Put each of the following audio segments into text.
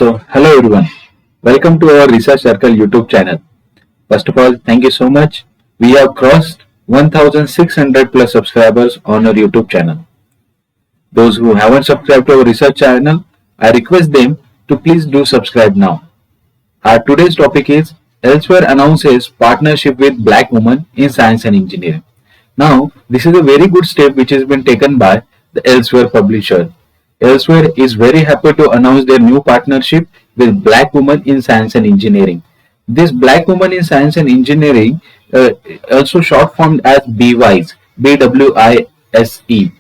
Hello everyone. Welcome to our Research Circle YouTube channel. First of all, thank you so much. We have crossed 1600 plus subscribers on our YouTube channel. Those who haven't subscribed to our research channel, I request them to please do subscribe now. Our today's topic is Elsewhere announces partnership with Black women in science and engineering. Now, this is a very good step which has been taken by the Elsewhere publisher. Elsewhere is very happy to announce their new partnership with Black women in science and engineering. This Black women in science and engineering, also short formed as BWISE, BWISE.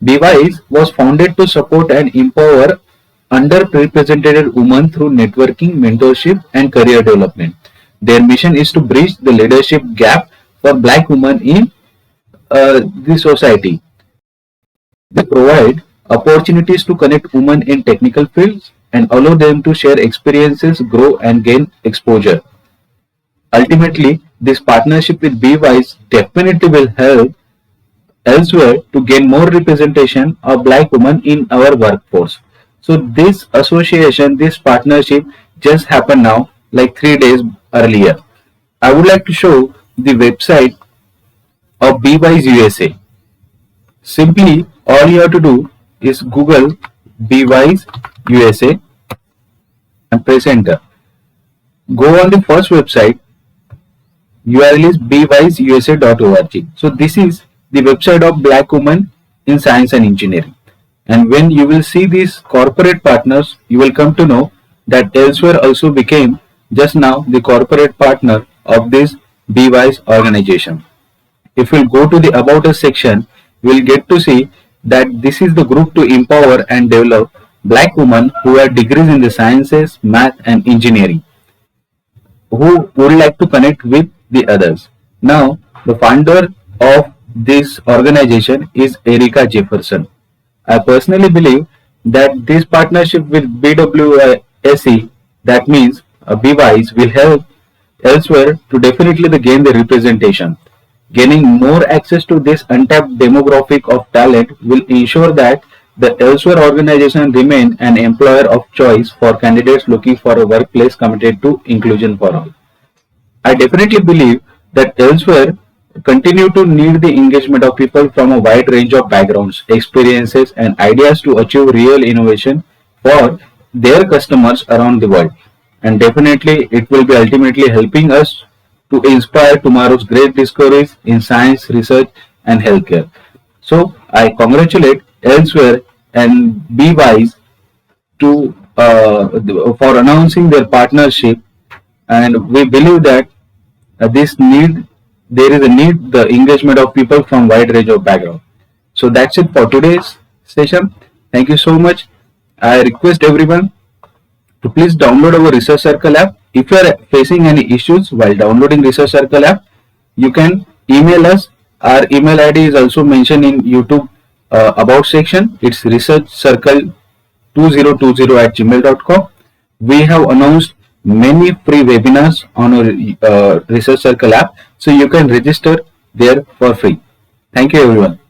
BWISE was founded to support and empower underrepresented women through networking, mentorship, and career development. Their mission is to bridge the leadership gap for Black women in the society. They provide opportunities to connect women in technical fields and allow them to share experiences, grow, and gain exposure. Ultimately, this partnership with BWISE definitely will help Elsewhere to gain more representation of Black women in our workforce. So this association, this partnership just happened now, like 3 days earlier. I would like to show the website of BWISE USA. Simply, all you have to do is Google BWISE USA and press enter. Go on the first website. URL is bwiseusa.org. So this is the website of Black women in science and engineering. And when you will see these corporate partners, you will come to know that Elsewhere also became just now the corporate partner of this BWISE organization. If we go to the About Us section, you will get to see that this is the group to empower and develop Black women who have degrees in the sciences, math, and engineering, who would like to connect with the others. Now, the founder of this organization is Erica Jefferson. I personally believe that this partnership with BWISE, that means BWISE, will help Elsewhere to definitely gain the representation. Gaining more access to this untapped demographic of talent will ensure that the Elsewhere organization remain an employer of choice for candidates looking for a workplace committed to inclusion for all. I definitely believe that Elsewhere continue to need the engagement of people from a wide range of backgrounds, experiences, and ideas to achieve real innovation for their customers around the world. And definitely it will be ultimately helping us to inspire tomorrow's great discoveries in science, research, and healthcare. So I congratulate Elsewhere and BWISE to for announcing their partnership, and we believe that there is a need the engagement of people from wide range of background. So that's it for today's session. Thank you so much. I request everyone to please download our Research Circle app. If you are facing any issues while downloading Research Circle app, you can email us. Our email ID is also mentioned in YouTube about section. It's researchcircle2020@gmail.com. We have announced many free webinars on our Research Circle app, so you can register there for free. Thank you everyone.